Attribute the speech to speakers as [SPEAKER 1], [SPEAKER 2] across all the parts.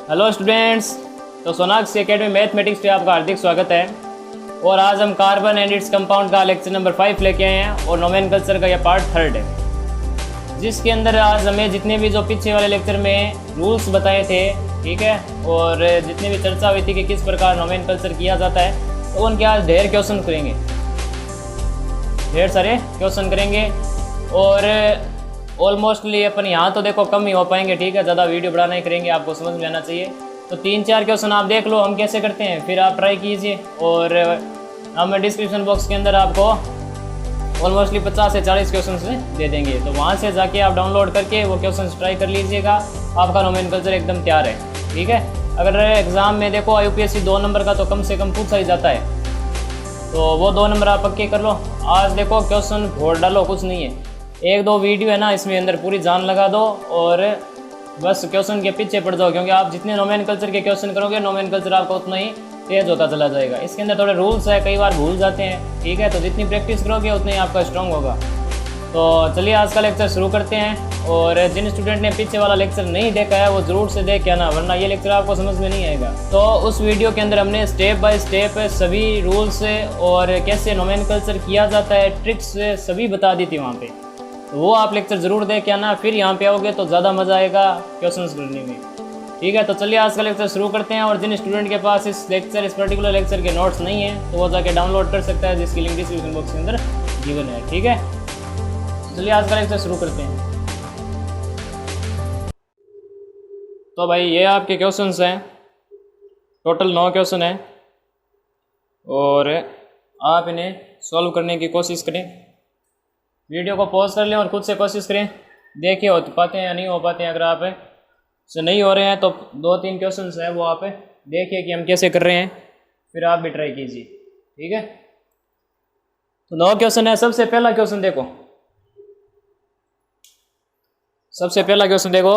[SPEAKER 1] Hello students. तो Sonakshi academy mathematics पे आपका हार्दिक स्वागत है। और आज हम कार्बन एंड इट्स कंपाउंड का लेक्चर नंबर 5 लेके आए हैं और नोमेनकल्चर का यह पार्ट 3 है, जिसके अंदर आज हमें जितने भी जो पीछे वाले लेक्चर में रूल्स बताए थे, ठीक है, और जितनी भी चर्चा हुई थी कि किस प्रकार नोमेनकल्चर किया जाता है, तो उनके आज ढेर क्वेश्चन करेंगे, ढेर सारे क्वेश्चन करेंगे। और ऑलमोस्टली अपन यहाँ तो देखो कम ही हो पाएंगे, ठीक है, ज़्यादा वीडियो बढ़ाना ही करेंगे, आपको समझ में आना चाहिए। तो 3-4 क्वेश्चन आप देख लो हम कैसे करते हैं, फिर आप ट्राई कीजिए। और हम डिस्क्रिप्शन बॉक्स के अंदर आपको ऑलमोस्टली 50 से 40 क्वेश्चन दे देंगे, तो वहाँ से जाके आप डाउनलोड करके वो क्वेश्चन ट्राई कर लीजिएगा। आपका नोमेनकल्चर एकदम तैयार है, ठीक है। अगर एग्ज़ाम में देखो यूपीएससी 2 नंबर का तो कम से कम पूछा ही जाता है, तो वो 2 नंबर आप पक्के कर लो। आज देखो क्वेश्चन फोड़ डालो, कुछ नहीं है, 1-2 वीडियो है ना, इसमें अंदर पूरी जान लगा दो और बस क्वेश्चन के पीछे पड़ जाओ, क्योंकि आप जितने नोमेनकल्चर के क्वेश्चन करोगे नोमेनकल्चर आपका उतना ही तेज होता चला जाएगा। इसके अंदर थोड़े रूल्स है, कई बार भूल जाते हैं, ठीक है, तो जितनी प्रैक्टिस करोगे उतना ही आपका स्ट्रॉन्ग होगा। तो चलिए आज का लेक्चर शुरू करते हैं। और जिन स्टूडेंट ने पीछे वाला लेक्चर नहीं देखा है वो ज़रूर से देख के आना, वरना ये लेक्चर आपको समझ में नहीं आएगा। तो उस वीडियो के अंदर हमने स्टेप बाय स्टेप सभी रूल्स और कैसे नोमेनकल्चर किया जाता है, ट्रिक्स सभी बता दी थी वहाँ पे, तो वो आप लेक्चर ज़रूर देख के आना। फिर यहाँ पे आओगे तो ज़्यादा मज़ा आएगा क्वेश्चंस करने में, ठीक है। तो चलिए आज का लेक्चर शुरू करते हैं। और जिन स्टूडेंट के पास इस पर्टिकुलर लेक्चर के नोट्स नहीं है तो वो जाके डाउनलोड कर सकता है, जिसकी लिंक डिस्क्रिप्शन बॉक्स के अंदर गिवन है, ठीक है। चलिए आज का लेक्चर शुरू करते हैं। तो भाई ये आपके क्वेश्चंस हैं, टोटल 9 क्वेश्चन हैं और आप इन्हें सॉल्व करने की कोशिश करें। वीडियो को पॉज कर लें और खुद से कोशिश करें, देखिए हो पाते हैं या नहीं हो पाते हैं। अगर आप से नहीं हो रहे हैं तो 2-3 क्वेश्चन है वो आप देखिए कि हम कैसे कर रहे हैं, फिर आप भी ट्राई कीजिए, ठीक है। तो 9 क्वेश्चन है। सबसे पहला क्वेश्चन देखो, सबसे पहला क्वेश्चन देखो,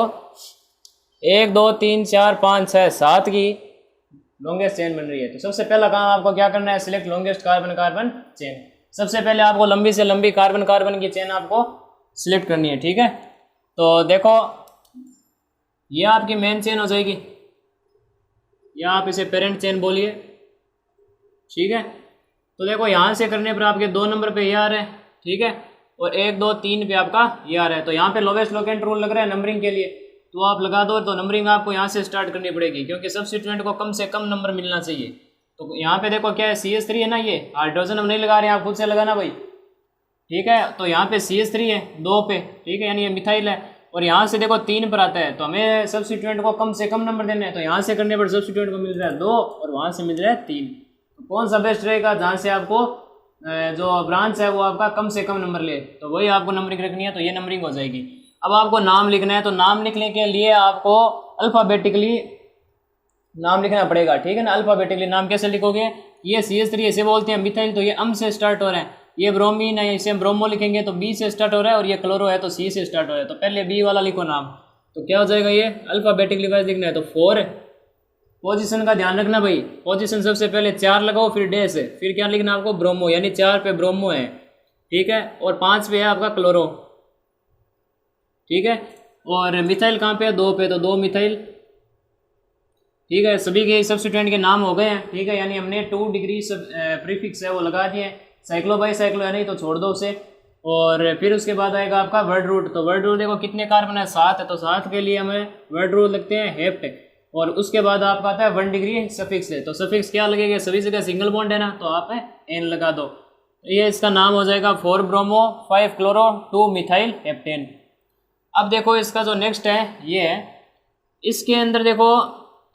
[SPEAKER 1] 1 2 3 4 5 6 7 की लॉन्गेस्ट चेन बन रही है। तो सबसे पहला काम आपको क्या करना है, select longest carbon carbon chain. सबसे पहले आपको लंबी से लंबी कार्बन कार्बन की चेन आपको सिलेक्ट करनी है, ठीक है। तो देखो ये आपकी मेन चेन हो जाएगी, या आप इसे पेरेंट चेन बोलिए, ठीक है। तो देखो यहाँ से करने पर आपके 2 नंबर पे ये आ रहा है, ठीक है, और 1 2 3 पे आपका ये आ रहा है। तो यहाँ पे लोवेस्ट लोकेंट रूल लग रहा है नंबरिंग के लिए, तो आप लगा दो। तो नंबरिंग आपको यहाँ से स्टार्ट करनी पड़ेगी, क्योंकि सब्स्टिट्यूएंट को कम से कम नंबर मिलना चाहिए। तो यहाँ पे देखो क्या है, CH3 है ना, ये हाइड्रोजन हम नहीं लगा रहे हैं, आप खुद से लगाना भाई, ठीक है। तो यहाँ पे CH3 है 2 पे, ठीक है, यानी ये मिथाइल है। और यहाँ से देखो 3 पर आता है, तो हमें सब्स्टिट्यूएंट को कम से कम नंबर देने हैं। तो यहाँ से करने पर सब्स्टिट्यूएंट को मिल रहा है 2 और वहाँ से मिल रहा है 3। तो कौन सा बेस्ट रहेगा, जहाँ से आपको जो ब्रांच है वो आपका कम से कम नंबर ले, तो वही आपको नंबरिंग रखनी है। तो ये नंबरिंग हो जाएगी। अब आपको नाम लिखना है, तो नाम लिखने के लिए आपको अल्फ़ाबेटिकली नाम लिखना पड़ेगा, ठीक है ना। अल्फ़ाबेटिकली नाम कैसे लिखोगे, ये CH3 इसे बोलते हैं मिथाइल, तो ये अम से स्टार्ट हो रहा है। ये ब्रोमीन है, इसे हम ब्रोमो लिखेंगे तो B से स्टार्ट हो रहा है। और ये क्लोरो है तो C से स्टार्ट हो रहा है, तो पहले B वाला लिखो नाम। तो क्या हो जाएगा, ये अल्फ़ाबेटिकली वाइज लिखना है। तो 4 पोजीशन का ध्यान रखना भाई, पोजीशन सबसे पहले 4 लगाओ, फिर डैश है, फिर क्या लिखना आपको, ब्रोमो, यानी 4 पे ब्रोमो है, ठीक है, और 5 पे है आपका क्लोरो, ठीक है। और मिथाइल कहाँ पे है, 2 पे, तो 2 मिथाइल, ठीक है। सभी के सब्स्टिट्यूएंट के नाम हो गए हैं, ठीक है, यानी हमने 2 डिग्री प्रीफिक्स है वो लगा दिए। साइक्लो बाई साइक्लो है नहीं तो छोड़ दो उसे। और फिर उसके बाद आएगा आपका वर्ड रूट। तो वर्ड रूट देखो कितने कार्बन है, 7 है, तो 7 के लिए हमें वर्ड रूट लगते हैं हेप्ट। और उसके बाद आपका आता है 1 डिग्री सफिक्स है, तो सफिक्स क्या लगेगा, सभी जगह सिंगल बॉन्ड है ना, तो आप N लगा दो। ये इसका नाम हो जाएगा 4 ब्रोमो 5 क्लोरो 2 मिथाइल हेप्टेन। अब देखो इसका जो नेक्स्ट है ये है, इसके अंदर देखो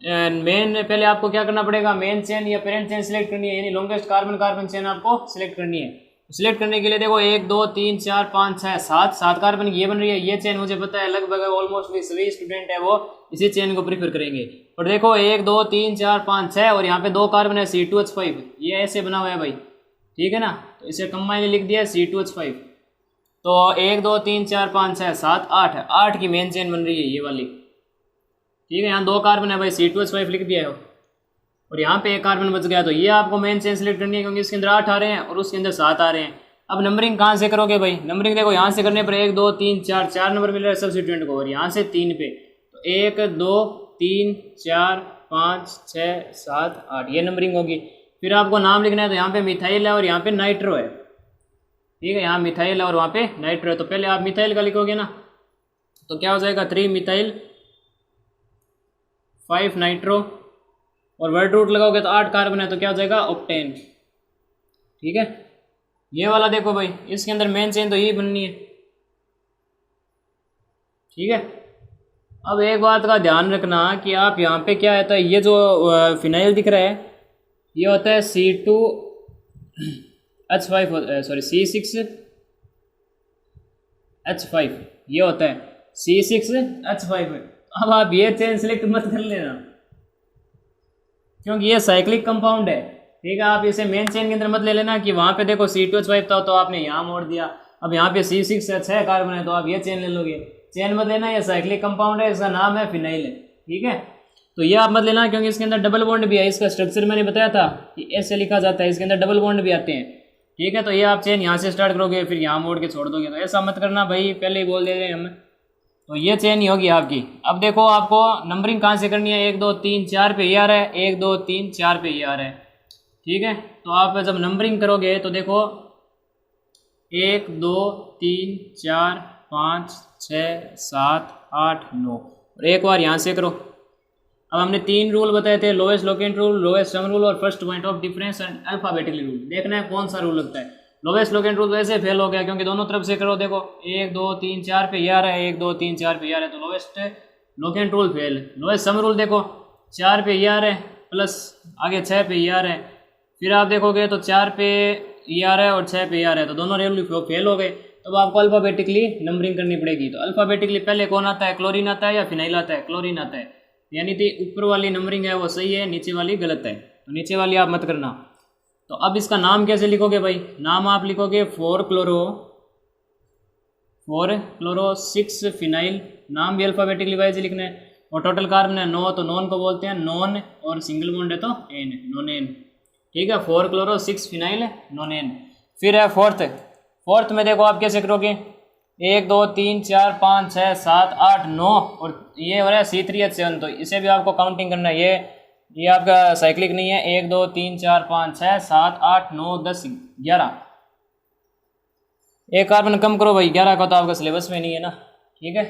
[SPEAKER 1] मेन पहले आपको क्या करना पड़ेगा, मेन चेन या पेरेंट चेन सिलेक्ट करनी है, यानी लॉन्गेस्ट कार्बन कार्बन चेन आपको सिलेक्ट करनी है। सिलेक्ट करने के लिए देखो 1 2 3 4 5 6 7 कार्बन की ये बन रही है। ये चेन मुझे पता है लगभग ऑलमोस्टली सभी स्टूडेंट है वो इसी चेन को प्रीफर करेंगे। और देखो 1 2 3 4 5 6 और यहाँ पे 2 कार्बन है C2H5, ये ऐसे बना हुआ है भाई, ठीक है ना। तो इसे कंबाइन लिख दिया C2H5। तो 1 2 3 4 5 6 7 8 है, 8 की मेन चेन बन रही है ये वाली, ठीक है। यहाँ 2 कार्बन है भाई, C2H5 लिख दिया है, और यहाँ पे 1 कार्बन बच गया। तो ये आपको मेन चेन सिलेक्ट करनी है, क्योंकि इसके अंदर 8 आ रहे हैं और उसके अंदर 7 आ रहे हैं। अब नंबरिंग कहाँ से करोगे भाई, नंबरिंग देखो यहाँ से करने पर 1 2 3 4 4 नंबर मिल रहा है सब्स्टिट्यूएंट को, और यहाँ से 3 पे, तो 1 2 3 4 5 6 7 8, ये नंबरिंग होगी। फिर आपको नाम लिखना है, तो यहाँ पे मिथाइल है और यहाँ पे नाइट्रो है, ठीक है, यहाँ मिथाइल है और वहाँ पे नाइट्रो है। तो पहले आप मिथाइल का लिखोगे ना, तो क्या हो जाएगा 3 मिथाइल 5 नाइट्रो, और वर्ड रूट लगाओगे तो 8 कार्बन है, तो क्या हो जाएगा ऑक्टेन, ठीक है। ये वाला देखो भाई, इसके अंदर मेन चेन तो यही बननी है, ठीक है। अब एक बात का ध्यान रखना कि आप यहाँ पे क्या आता है, ये जो फिनाइल दिख रहा है ये होता है C2H5, सॉरी C6H5, ये होता है C6H5। अब आप ये चेन सेलेक्ट मत कर लेना, क्योंकि ये साइक्लिक कंपाउंड है, ठीक है। आप इसे मेन चेन के अंदर मत ले लेना कि वहाँ पे देखो C2H5 था तो आपने यहाँ मोड़ दिया, अब यहाँ पे C6H6 कार्बन है तो आप ये चेन ले लोगे। चेन मत लेना, ये साइक्लिक कंपाउंड है, इसका नाम है फिनाइल है, ठीक है। तो ये आप मत लेना, क्योंकि इसके अंदर डबल बॉन्ड भी है। इसका स्ट्रक्चर मैंने बताया था कि ऐसे लिखा जाता है, इसके अंदर डबल बॉन्ड भी आते हैं, ठीक है। तो ये आप चेन यहाँ से स्टार्ट करोगे फिर यहाँ मोड़ के छोड़ दोगे, तो ऐसा मत करना भाई, पहले ही बोल दे रहे हैं हम। तो ये चेन ही होगी आपकी। अब देखो आपको नंबरिंग कहाँ से करनी है, 1 2 3 4 पे ये आ रहा है, 1 2 3 4 पे ये आ रहा है, ठीक है। तो आप जब नंबरिंग करोगे तो देखो 1 2 3 4 5 6 7 8 9, और एक बार यहाँ से करो। अब हमने 3 रूल बताए थे, lowest locant rule, lowest sum rule और first point of difference and alphabetically rule. देखना है कौन सा रूल लगता है। लोएस्ट लोकेंट रूल वैसे फेल हो गया, क्योंकि दोनों तरफ से करो। देखो 1 2 3 4 पे ये आ रहा है, 1 2 3 4 पे ये आ रहा है, तो lowest locant rule fail. Lowest sum rule देखो 4 पे ये आ रहा है प्लस आगे 6 पे ये आ रहा है, फिर आप देखोगे तो 4 पे ये आ रहा है और 6 पे ये आ रहा है, तो दोनों रूल फेल हो गए। तो आपको अल्फाबेटिकली नंबरिंग करनी पड़ेगी। तो अल्फाबेटिकली पहले कौन आता है, क्लोरीन आता है या फिनाइल आता है, क्लोरीन आता है, यानी कि ऊपर वाली नंबरिंग है वो सही है, नीचे वाली गलत है, तो नीचे वाली आप मत करना। तो अब इसका नाम कैसे लिखोगे भाई, नाम आप लिखोगे 4 क्लोरो 6 फिनाइल, नाम भी अल्फाबेटिकली वाइज लिखना है। और टोटल कार्बन है 9, तो नॉन को बोलते हैं नॉन, और सिंगल बॉन्ड है तो एन, नोनेन, ठीक है। 4 क्लोरो 6 फिनाइल नोनेन। फिर है फोर्थ में देखो आप कैसे करोगे, 1 2 3 4 5 6 7 8 9, और ये हो रहा है C3H7, तो इसे भी आपको काउंटिंग करना है। ये आपका साइक्लिक नहीं है। 1 2 3 4 5 6 7 8 9 10 11, एक कार्बन कम करो भाई, 11 का तो आपका सिलेबस में नहीं है ना, ठीक है,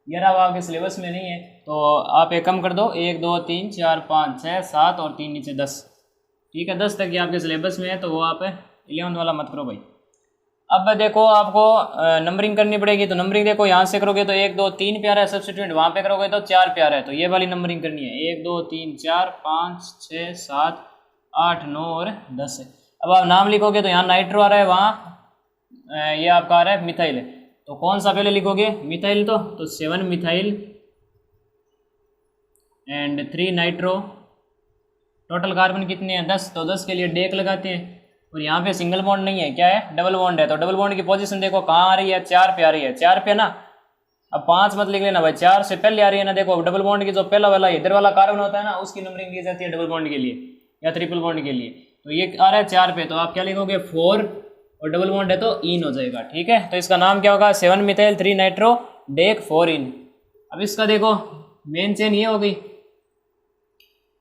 [SPEAKER 1] 11 आपके सिलेबस में नहीं है, तो आप एक कम कर दो, 1 2 3 4 5 6 7 और 3 नीचे 10, ठीक है। 10 तक ये आपके सिलेबस में है, तो वो आप 11th वाला मत करो भाई। अब देखो आपको नंबरिंग करनी पड़ेगी। तो नंबरिंग देखो यहाँ से करोगे तो 1 2 3 प्यारा है सब्स्टिट्यूएंट, वहाँ पे करोगे तो 4 प्यारा है, तो ये वाली नंबरिंग करनी है। 1 2 3 4 5 6 7 8 9 और 10 है। अब आप नाम लिखोगे तो यहाँ नाइट्रो आ रहा है, वहाँ ये आपका आ रहा है मिथाइल है, तो कौन सा पहले लिखोगे, मिथाइल, तो 7 methyl and 3 nitro. Total carbon कितने हैं 10, तो 10 के लिए डेक लगाते हैं। और यहाँ पे सिंगल बॉन्ड नहीं है, क्या है, डबल बॉन्ड है, तो डबल बॉन्ड की पोजीशन देखो कहाँ आ रही है, 4 पे आ रही है, 4 पे ना। अब 5 मत लिख लेना भाई, 4 से पहले आ रही है ना। देखो डबल बॉन्ड की जो पहला वाला इधर वाला कार्बन होता है ना, उसकी नंबरिंग दी जाती है डबल बॉन्ड के लिए या ट्रिपल बॉन्ड के लिए। तो ये आ रहा है 4 पे, तो आप क्या लिखोगे 4, और डबल बॉन्ड है तो इन हो जाएगा, ठीक है। तो इसका नाम क्या होगा, 7 मिथाइल 3 नाइट्रो डेक 4 इन। अब इसका देखो मेन चेन ये हो गई।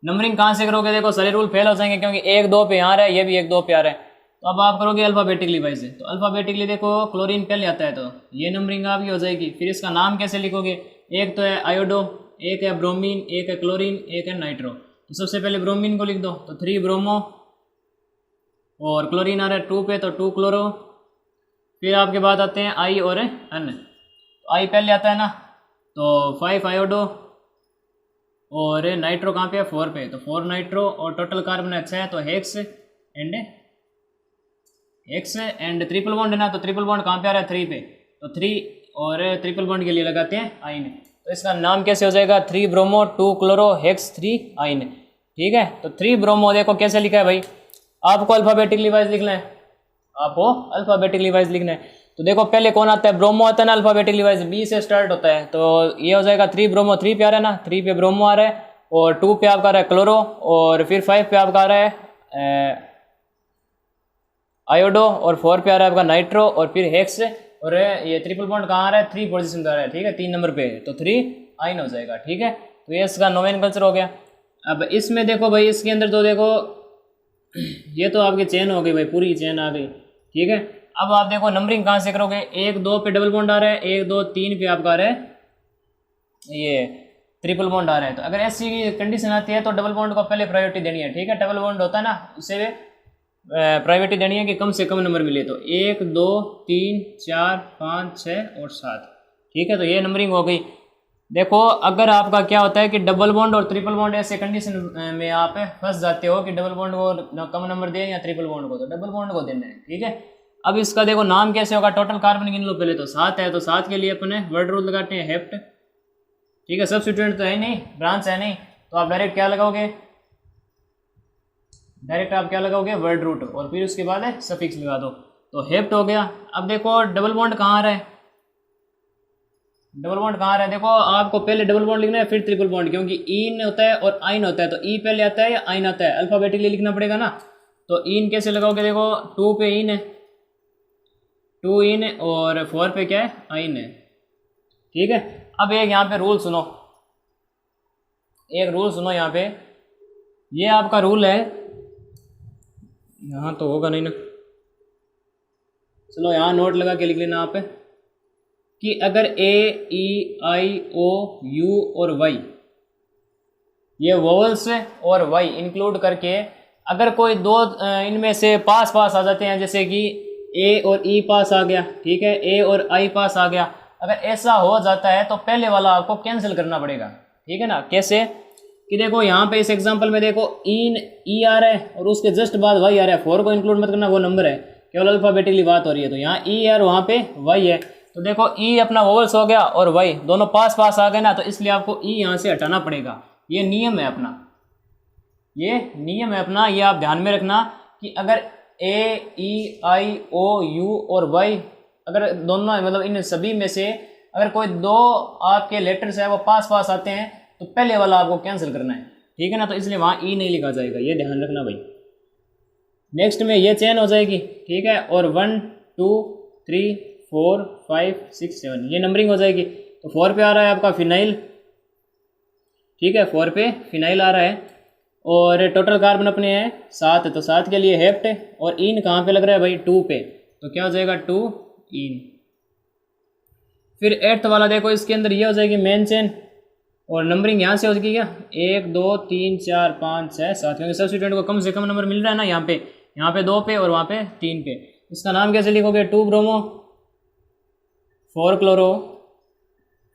[SPEAKER 1] नंबरिंग कहाँ से करोगे, देखो सारे रूल फेल हो जाएंगे, क्योंकि 1 2 पे आ रहा है, ये भी 1 2 पे आ रहा है, तो अब आप करोगे अल्फाबेटिकली वाइज से। तो अल्फाबेटिकली देखो क्लोरीन पहले आता है, तो ये नंबरिंग आपकी हो जाएगी। फिर इसका नाम कैसे लिखोगे, एक तो है आयोडो, एक है ब्रोमीन, एक है क्लोरीन, एक है नाइट्रो। तो सबसे पहले ब्रोमीन को लिख दो, तो 3 ब्रोमो, और क्लोरीन आ रहा है 2 पे, तो 2 क्लोरो। फिर आपके बाद आते हैं आई और एन, तो आई पहले आता है ना, तो 5 आयोडो, और नाइट्रो कहाँ पे है 4 पे, तो 4 नाइट्रो, और टोटल कार्बन अच्छा है तो हेक्स एंड ट्रिपल बॉन्ड है ना, तो ट्रिपल बॉन्ड कहाँ पे आ रहा है 3 पे, तो 3, और ट्रिपल बॉन्ड के लिए लगाते हैं आइन। तो इसका नाम कैसे हो जाएगा, 3 ब्रोमो 2 क्लोरो हेक्स 3 आइन, ठीक है। तो 3 ब्रोमो देखो कैसे लिखा है भाई, आपको अल्फाबेटिकली वाइज लिखना है, आपको अल्फाबेटिकली वाइज लिखना है। तो देखो पहले कौन आता है, ब्रोमो आता है ना अल्फाबेटिकली वाइज, बी से स्टार्ट होता है, तो ये हो जाएगा 3 ब्रोमो, 3 पे आ रहा है ना, 3 पे ब्रोमो आ रहा है, और 2 पे आपका आ रहा है क्लोरो, और फिर 5 पे आपका आ रहा है आयोडो, और 4 पे आ रहा है आपका नाइट्रो, और फिर हेक्स, और ये ट्रिपल बॉन्ड कहाँ आ रहा है 3 पोजीशन पे आ रहा है, ठीक है, 3 नंबर पे, तो 3 आइन हो जाएगा, ठीक है। तो ये इसका नोमेनक्लेचर हो गया। अब इसमें देखो भाई, इसके अंदर तो देखो ये तो आपकी चेन हो गई भाई, पूरी चेन आ गई, ठीक है। अब आप देखो नंबरिंग कहाँ से करोगे, 1 2 पे डबल बॉन्ड आ रहा है, 1 2 3 पे आपका आ रहा है ये ट्रिपल बॉन्ड आ रहा है। तो अगर ऐसी कंडीशन आती है तो डबल बॉन्ड को पहले प्रायोरिटी देनी है, ठीक है। डबल बॉन्ड होता है ना, उसे प्रायोरिटी देनी है कि कम से कम नंबर मिले। तो 1 2 3 4 5 6 और 7, ठीक है। तो ये नंबरिंग हो गई। देखो अगर आपका क्या होता है कि डबल बॉन्ड और ट्रिपल बॉन्ड ऐसे कंडीशन में आप फंस जाते हो कि डबल बॉन्ड को कम नंबर दें या ट्रिपल बॉन्ड को, तो डबल बॉन्ड को देना है, ठीक है। अब इसका देखो नाम कैसे होगा, टोटल कार्बन गिन लो पहले। तो 7 है, तो 7 के लिए अपने वर्ड रूल लगाते हैं हेप्ट, ठीक है। सब्स्टिट्यूएंट तो है नहीं, ब्रांच है नहीं, तो आप डायरेक्ट क्या लगाओगे, डायरेक्ट आप क्या लगाओगे वर्ड रूट, और फिर उसके बाद है सफिक्स लगा दो, तो हेप्ट हो गया। अब देखो डबल बॉन्ड कहाँ आ रहा है, डबल बॉन्ड कहाँ आ रहा है, देखो आपको पहले डबल बॉन्ड लिखना है फिर ट्रिपल बॉन्ड, क्योंकि इन होता है और आइन होता है। तो ई पहले आता है या आइन आता है, अल्फाबेटिकली लिखना पड़ेगा ना। तो इन कैसे लगाओगे, देखो 2 पे इन है, 2 इन है, और 4 पे क्या है आइन है, ठीक है। अब एक यहाँ पे रूल सुनो, एक रूल सुनो यहाँ पे, ये आपका रूल है, यहाँ तो होगा नहीं ना, चलो यहाँ नोट लगा के लिख लेना आप, कि अगर ए ई आई ओ यू और वाई, ये वोवल्स और वाई इंक्लूड करके अगर कोई दो इनमें से पास पास आ जाते हैं, जैसे कि ए और ई पास आ गया, ठीक है, ए और आई पास आ गया, अगर ऐसा हो जाता है तो पहले वाला आपको कैंसिल करना पड़ेगा, ठीक है ना। कैसे कि देखो यहाँ पे इस एग्जांपल में देखो इन ई आ रहा है और उसके जस्ट बाद वाई आ रहा है, 4 को इंक्लूड मत करना, वो नंबर है, केवल अल्फाबेटिकली बात हो रही है। तो यहाँ ई है और वहाँ पे वाई है, तो देखो ई अपना वोवल्स हो गया और वाई दोनों पास पास आ गए ना, तो इसलिए आपको ई यहाँ से हटाना पड़ेगा। ये नियम है अपना, ये नियम है अपना, ये आप ध्यान में रखना कि अगर ए ई आई ओ यू और वाई, अगर दोनों मतलब इन सभी में से अगर कोई दो आपके लेटर्स है वो पास पास आते हैं, तो पहले वाला आपको कैंसिल करना है, ठीक है ना। तो इसलिए वहाँ ई नहीं लिखा जाएगा, ये ध्यान रखना भाई। नेक्स्ट में ये चेन हो जाएगी, ठीक है, और 1 2 3 4 5 6 7 ये नंबरिंग हो जाएगी। तो 4 पे आ रहा है आपका फिनाइल, ठीक है, 4 पे फिनाइल आ रहा है, और टोटल कार्बन अपने हैं 7 है, तो 7 के लिए हेप्ट है, और इन कहाँ पे लग रहा है भाई 2 पे, तो क्या हो जाएगा 2 इन। फिर 8th वाला देखो, इसके अंदर ये हो जाएगी मेन चेन, और नंबरिंग यहाँ से हो जाएगी क्या 1 2 3 4 5 6 7, क्योंकि सब्स्टिट्यूएंट को कम से कम नंबर मिल रहा है ना, यहाँ पे 2 पे और वहाँ पे 3 पे। इसका नाम कैसे लिखोगे, 2 ब्रोमो 4 क्लोरो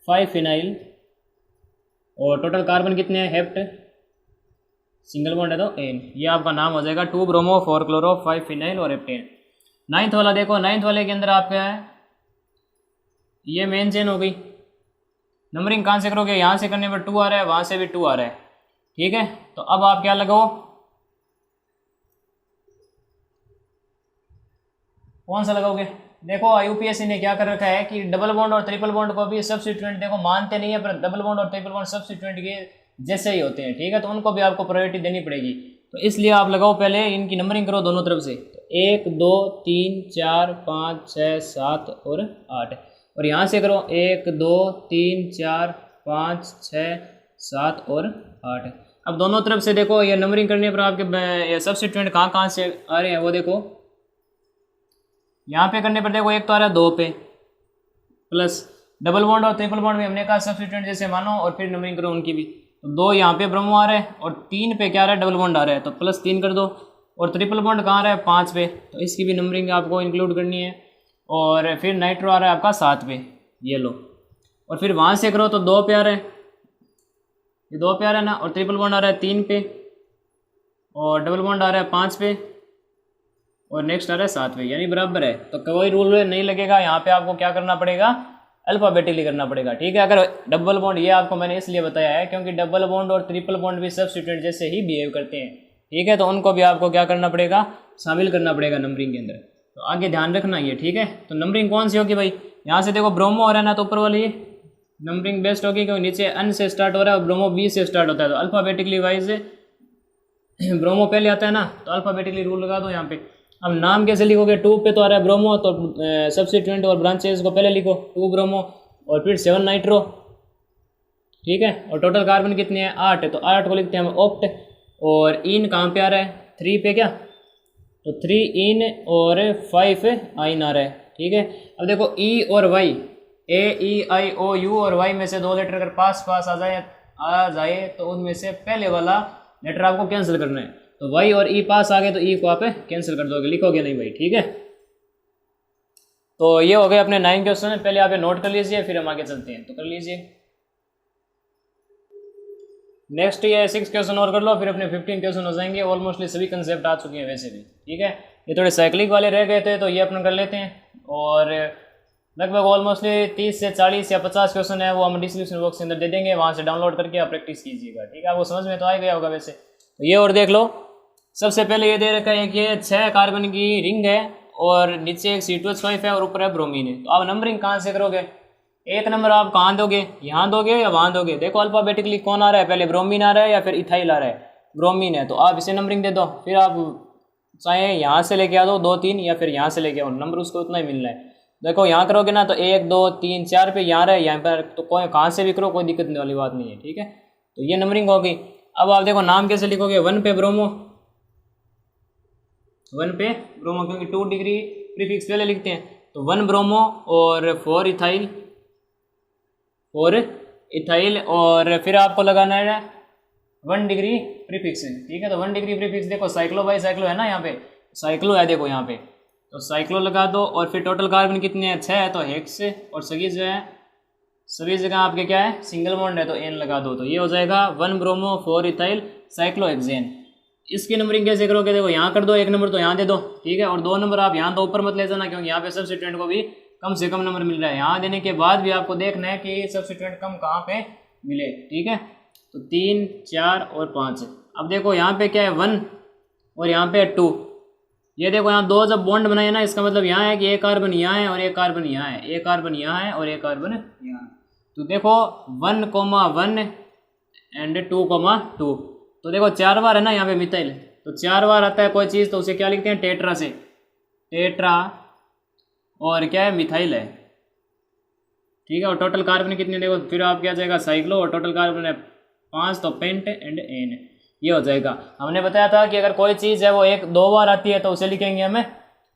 [SPEAKER 1] 5 फिनाइल, और टोटल कार्बन कितने हैं हेप्ट, सिंगल बॉन्ड है तो एन, ये आपका नाम हो जाएगा 2 ब्रोमो 4 क्लोरो 5 फिनाइल और हेप्टेन। 9th वाला देखो, 9th वाले के अंदर आपका है ये मेन चेन हो गई। नंबरिंग कहाँ से करोगे, यहाँ से करने पर 2 आ रहा है, वहाँ से भी 2 आ रहा है, ठीक है। तो अब आप क्या लगाओ, कौन सा लगाओगे, देखो यूपीएससी ने क्या कर रखा है कि डबल बॉन्ड और ट्रिपल बॉन्ड को भी सब्स्टिट्यूएंट देखो मानते नहीं है, पर डबल बॉन्ड और ट्रिपल बॉन्ड सब्स्टिट्यूएंट के जैसे ही होते हैं, ठीक है। तो उनको भी आपको प्रायोरिटी देनी पड़ेगी, तो इसलिए आप लगाओ पहले इनकी नंबरिंग करो दोनों तरफ से। तो 1 2 3 4 5 6 7 और 8, और यहाँ से करो 1 2 3 4 5 6 7 और 8। अब दोनों तरफ से देखो ये नंबरिंग करने पर आपके सब्स्टिट्यूएंट कहाँ कहाँ से आ रहे हैं वो देखो, यहाँ पे करने पर देखो एक तो आ रहा है 2 पे, प्लस डबल बॉन्ड और ट्रिपल बॉन्ड में हमने कहा सब्स्टिट्यूएंट जैसे मानो, और फिर नंबरिंग करो उनकी भी। तो 2 यहाँ पे ब्रोमो आ रहा है, और 3 पे क्या आ रहा है डबल बॉन्ड आ रहा है, तो प्लस 3 कर दो, और ट्रिपल बॉन्ड कहाँ आ रहा है 5 पे, तो इसकी भी नंबरिंग आपको इंक्लूड करनी है। और फिर नाइट्रो आ रहा है आपका 7 पे, ये लो, और फिर वहाँ से करो तो 2 पे आ रहा है, ये 2 पे आ रहा है ना, और ट्रिपल बॉन्ड आ रहा है 3 पे, और डबल बॉन्ड आ रहा है 5 पे, और नेक्स्ट आ रहा है 7 पे, यानी बराबर है। तो कोई रूल नहीं लगेगा, यहाँ पे आपको क्या करना पड़ेगा, अल्फाबेटिकली करना पड़ेगा, ठीक है। अगर डबल बॉन्ड, ये आपको मैंने इसलिए बताया है क्योंकि डबल बॉन्ड और ट्रिपल बॉन्ड भी सब्स्टिट्यूएंट जैसे ही बिहेव करते हैं, ठीक है। तो उनको भी आपको क्या करना पड़ेगा, शामिल करना पड़ेगा नंबरिंग के अंदर, तो आगे ध्यान रखना ये, ठीक है। तो नंबरिंग कौन सी होगी भाई, यहाँ से देखो ब्रोमो हो रहा है ना, तो ऊपर वाली नंबरिंग बेस्ट होगी, क्योंकि नीचे एन से स्टार्ट हो रहा है और ब्रोमो बी से स्टार्ट होता है, तो अल्फाबेटिकली वाइज ब्रोमो पहले आता है ना, तो अल्फाबेटिकली रूल लगा दो यहाँ पे। अब नाम कैसे लिखोगे, 2 पे तो आ रहा है ब्रोमो, तो सब्स्टिट्यूएंट और ब्रांचेस को पहले लिखो 2 ब्रोमो, और फिर 7 नाइट्रो, ठीक है। और टोटल कार्बन कितने हैं 8 है, तो 8 को लिखते हैं हम ऑक्ट। और इन कहाँ पे आ रहा है 3 पे क्या, तो 3 इन और 5 आइन आ रहा है। ठीक है। अब देखो ई और Y, A E I O U और वाई में से 2 लेटर अगर पास पास आ जाए तो उनमें से पहले वाला लेटर आपको कैंसिल करना है। तो वाई और ई पास आ गए तो ई को आप कैंसिल कर दोगे, लिखोगे नहीं भाई। ठीक है। तो ये हो गए अपने 9 क्वेश्चन, पहले आप ये नोट कर लीजिए फिर हम आगे चलते हैं, तो कर लीजिए। नेक्स्ट ये 6 क्वेश्चन और कर लो, फिर अपने 15 क्वेश्चन हो जाएंगे। ऑलमोस्टली सभी कंसेप्ट आ चुके हैं वैसे भी। ठीक है। ये थोड़े साइक्लिक वाले रह गए थे तो ये अपन कर लेते हैं। और लगभग ऑलमोस्टली 30 से 40 या 50 क्वेश्चन है वो हम डिस्क्रिप्शन बॉक्स के अंदर दे देंगे, वहाँ से डाउनलोड करके आप प्रैक्टिस कीजिएगा। ठीक है। आपको समझ में तो आ गया होगा वैसे। तो ये और देख लो, सबसे पहले ये दे रखा है कि 6 कार्बन की रिंग है और नीचे एक C2H5 है और ऊपर है ब्रोमीन है। तो आप नंबरिंग कहाँ से करोगे, एक नंबर आप कहाँ दोगे, यहाँ दोगे या वहाँ दोगे। देखो अल्फाबेटिकली कौन आ रहा है, पहले ब्रोमीन आ रहा है या फिर इथाइल आ रहा है, ब्रोमीन है तो आप इसे नंबरिंग दे दो। फिर आप चाहे यहाँ से लेके आ दो 2 3 या फिर यहाँ से लेके आओ, नंबर उसको उतना ही मिलना है। देखो यहाँ करोगे ना तो 1 2 3 4 पे यहाँ रहे, यहाँ पर तो कोई कहाँ से भी करो कोई दिक्कत नहीं वाली बात नहीं है। ठीक है। तो ये नंबरिंग होगी। अब आप देखो नाम कैसे लिखोगे, 1 पे ब्रोमो, 1 पे ब्रोमो क्योंकि 2 डिग्री प्रीफिक्स पहले लिखते हैं, तो 1 ब्रोमो और 4 इथाइल और फिर आपको लगाना है 1 डिग्री प्रीफिक्स। ठीक है। तो 1 डिग्री प्रीफिक्स देखो साइक्लो बाई साइक्लो है ना, यहाँ पे साइक्लो है देखो यहाँ पे, तो साइक्लो लगा दो। और फिर टोटल कार्बन कितने हैं 6 है तो हेक्स, और सभी जो है सभी जगह आपके क्या है सिंगल बॉन्ड है तो एन लगा दो। तो ये हो जाएगा 1 ब्रोमो 4 इथाइल साइक्लोहेक्सेन। इसकी नंबरिंग कैसे करोगे, देखो यहाँ कर दो 1 नंबर तो यहाँ दे दो। ठीक है। और 2 नंबर आप यहाँ तो ऊपर मत ले जाना क्योंकि यहाँ पे सब्स्टिट्यूएंट को भी कम से कम नंबर मिल रहा है। यहाँ देने के बाद भी आपको देखना है कि सब्स्टिट्यूएंट कम कहाँ पे मिले। ठीक है। तो 3 4 और 5। अब देखो यहाँ पे क्या है 1 और यहाँ पे 2। ये देखो यहाँ 2 जब बॉन्ड बनाए ना, इसका मतलब यहाँ है कि एक कार्बन यहाँ है और एक कार्बन यहाँ है, एक कार्बन यहाँ है और एक कार्बन यहाँ है। तो देखो 1,1 एंड 2,2। तो देखो 4 बार है ना यहाँ पे मिथाइल, तो 4 बार आता है कोई चीज़ तो उसे क्या लिखते हैं टेट्रा से, टेट्रा और क्या है मिथाइल है। ठीक है। और टोटल कार्बन कितने देखो, फिर आप क्या जाएगा साइक्लो और टोटल कार्बन है 5 तो पेंट एंड एन, ये हो जाएगा। हमने बताया था कि अगर कोई चीज़ है वो 1-2 बार आती है तो उसे लिखेंगे हमें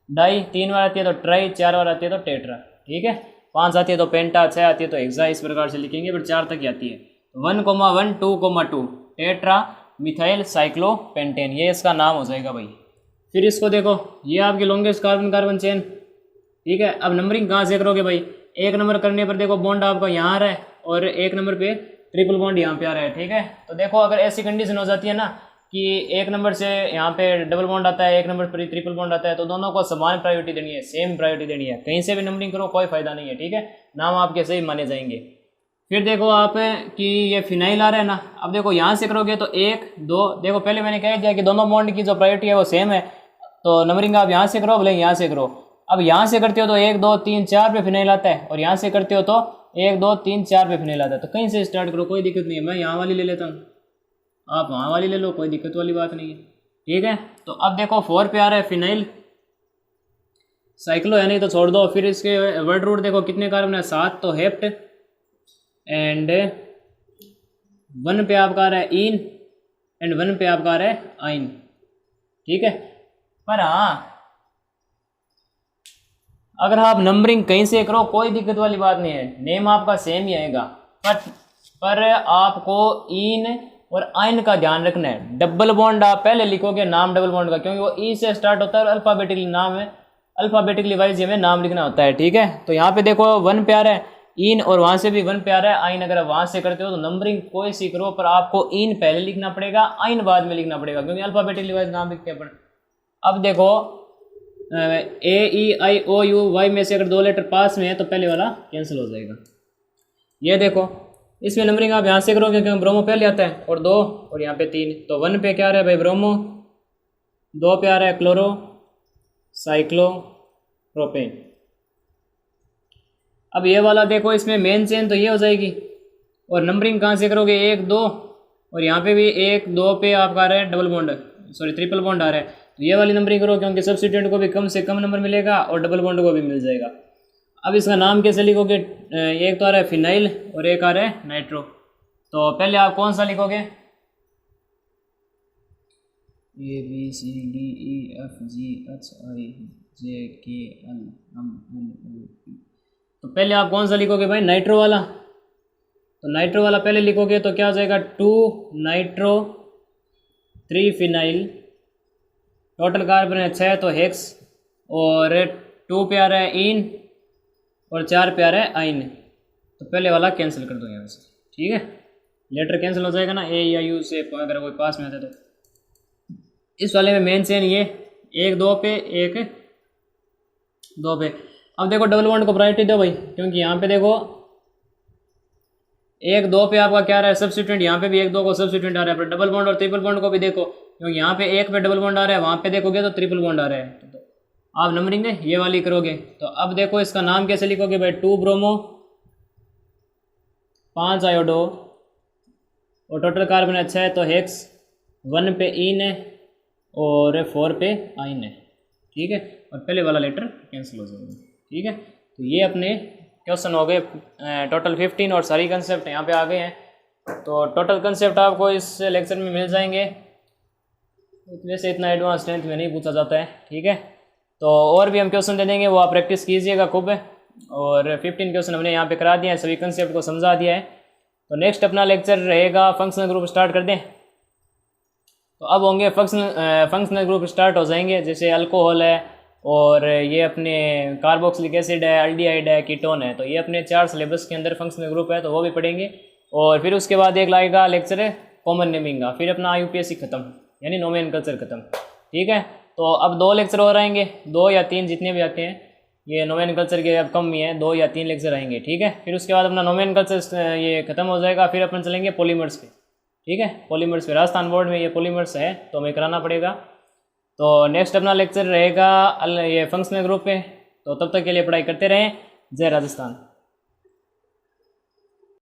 [SPEAKER 1] डाई, 3 बार आती है तो ट्राई, 4 बार आती है तो टेट्रा। ठीक है। 5 आती है तो पेंटा, 6 आती है तो हेक्सा, इस प्रकार से लिखेंगे। फिर 4 तक आती है 1,1 2,2 टेट्रा मिथाइल साइक्लो पेंटेन, ये इसका नाम हो जाएगा भाई। फिर इसको देखो ये आपकी लॉन्गेस्ट कार्बन कार्बन चेन। ठीक है। अब नंबरिंग कहाँ से करोगे भाई, 1 नंबर करने पर देखो बॉन्ड आपका यहाँ आ रहा है और 1 नंबर पे ट्रिपल बॉन्ड यहाँ पे आ रहा है। ठीक है। तो देखो अगर ऐसी कंडीशन हो जाती है ना कि 1 नंबर से यहाँ पे डबल बॉन्ड आता है, 1 नंबर पर ट्रिपल बॉन्ड आता है, तो दोनों को समान प्रायोरिटी देनी है, सेम प्रायोरिटी देनी है। कहीं से भी नंबरिंग करो कोई फायदा नहीं है। ठीक है। नाम आपके सही माने जाएंगे। फिर देखो आप कि ये फिनाइल आ रहा है ना, अब देखो यहाँ से करोगे तो 1 2, देखो पहले मैंने कह दिया कि दोनों बॉन्ड की जो प्रायोरिटी है वो सेम है, तो नंबरिंग आप यहाँ से करो भले यहाँ से करो। अब यहाँ से करते हो तो 1 2 3 4 पे फिनाइल आता है, और यहाँ से करते हो तो 1 2 3 4 पे फिनाइल आता है। तो कहीं से स्टार्ट करो कोई दिक्कत नहीं है, मैं यहाँ वाली ले लेता हूँ, आप वहाँ वाली ले लो, कोई दिक्कत वाली बात नहीं है। ठीक है। तो अब देखो 4 पे आ रहा है फिनाइल, साइक्लो है नहीं तो छोड़ दो। फिर इसके वर्ड रूट देखो कितने कार्बन है 7, तो हेप्ट एंड 1 पे आपका आ रहा है इन एंड 1 पे आपका आ रहा है आइन। ठीक है। पर हाँ अगर आप नंबरिंग कहीं से करो कोई दिक्कत वाली बात नहीं है, नेम आपका सेम ही आएगा, पर आपको इन और आइन का ध्यान रखना है। डबल बॉन्ड आप पहले लिखोगे नाम डबल बॉन्ड का, क्योंकि वो ई से स्टार्ट होता है और अल्फाबेटिकली नाम है, अल्फाबेटिकली वाइज हमें नाम लिखना होता है। ठीक है। तो यहाँ पे देखो 1 पे आ रहा है इन और वहाँ से भी 1 पे आ रहा है आइन। अगर वहाँ से करते हो तो नंबरिंग कोई सी करो पर आपको इन पहले लिखना पड़ेगा, आइन बाद में लिखना पड़ेगा, क्योंकि अल्फाबेटिकली वाइज नाम लिखते हैं अपन। अब देखो AEIOU में से अगर 2 लेटर पास में है तो पहले वाला कैंसिल हो जाएगा। ये देखो इसमें नंबरिंग आप यहाँ से करोगे क्योंकि ब्रोमो पहले आता है, और 2 और यहाँ पे 3, तो 1 पे क्या आ रहा है भाई ब्रोमो, 2 पे आ रहा है क्लोरो साइक्लो प्रोपेन। अब ये वाला देखो इसमें मेन चेन तो ये हो जाएगी, और नंबरिंग कहाँ से करोगे 1 2, और यहाँ पे भी 1 2 पे आपका आ रहा है double bond, sorry triple bond आ रहा है, तो ये वाली नंबरिंग करो क्योंकि सब्स्टिट्यूएंट को भी कम से कम नंबर मिलेगा और डबल बॉन्ड को भी मिल जाएगा। अब इसका नाम कैसे लिखोगे, एक तो आ रहा है फिनाइल और एक आ रहा है नाइट्रो। तो पहले आप कौन सा लिखोगे? A B C D E F G H I J K L M N O P. तो पहले आप कौन सा लिखोगे भाई? नाइट्रो वाला। तो नाइट्रो वाला पहले लिखोगे तो क्या हो जाएगा? 2 नाइट्रो 3 फिनाइल, टोटल कार्बन है 6 तो हेक्स, और 2 पे आ रहा है इन और 4 पे आ रहा है आइन। तो पहले वाला कैंसिल कर दो यहाँ से, ठीक है। लेटर कैंसिल हो जाएगा ना, ए या यू से, अगर कोई पास में आता तो। इस वाले में मेन चेन ये 1 2 पे 1 2 पे। अब देखो डबल बॉन्ड को प्रायोरिटी दो भाई, क्योंकि यहाँ पे देखो 1 2 पे आपका क्या आ रहा है? सब्स्टिट्यूएंट। यहाँ पे भी 1 2 को सब्स्टिट्यूएंट आ रहा है। पर डबल बॉन्ड और ट्रिपल बॉन्ड को भी देखो, क्योंकि यहाँ पे 1 पे डबल बॉन्ड आ रहा है, वहाँ पे देखोगे तो ट्रिपल बॉन्ड आ रहा है। तो आप नंबरिंग है ये वाली करोगे। तो अब देखो इसका नाम कैसे लिखोगे भाई? 2 ब्रोमो 5 आयोडो, और टोटल कार्बन अच्छा है तो हेक्स, 1 पे इन है और 4 पे आइन है, ठीक है। और पहले वाला लेटर कैंसिल हो जाएगा, ठीक है। तो ये अपने क्वेश्चन हो गए टोटल 15 और सारी कंसेप्ट यहाँ पे आ गए हैं। तो टोटल कंसेप्ट आपको इस लेक्चर में मिल जाएंगे। वैसे इतना एडवांस 10th में नहीं पूछा जाता है, ठीक है। तो और भी हम क्वेश्चन दे देंगे, वो आप प्रैक्टिस कीजिएगा खूब। और 15 क्वेश्चन हमने यहाँ पे करा दिया है, सभी कंसेप्ट को समझा दिया है। तो नेक्स्ट अपना लेक्चर रहेगा फंक्शनल ग्रुप। स्टार्ट कर दें तो अब होंगे फंक्शनल ग्रुप स्टार्ट हो जाएंगे, जैसे अल्कोहल है, और ये अपने कार्बोक्सिलिक एसिड है, एल्डिहाइड है, कीटोन है। तो ये अपने 4 सिलेबस के अंदर फंक्शनल ग्रुप है, तो वो भी पढ़ेंगे। और फिर उसके बाद एक लाएगा लेक्चर कॉमन नेमिंग का, फिर अपना यूपीएससी खत्म, यानी नोमेनकल्चर खत्म, ठीक है। तो अब 2 लेक्चर और आएंगे, 2 या 3 जितने भी आते हैं। ये नोमेनकल्चर के अब कम ही है, 2 या 3 लेक्चर आएंगे, ठीक है। फिर उसके बाद अपना नोमेनकल्चर ये खत्म हो जाएगा, फिर अपन चलेंगे पॉलीमर्स पे, ठीक है। पॉलीमर्स पे राजस्थान बोर्ड में ये पॉलीमर्स है, तो हमें कराना पड़ेगा। तो नेक्स्ट अपना लेक्चर रहेगा ये फंक्शनल ग्रुप पे। तो तब तक के लिए पढ़ाई करते रहें। जय राजस्थान।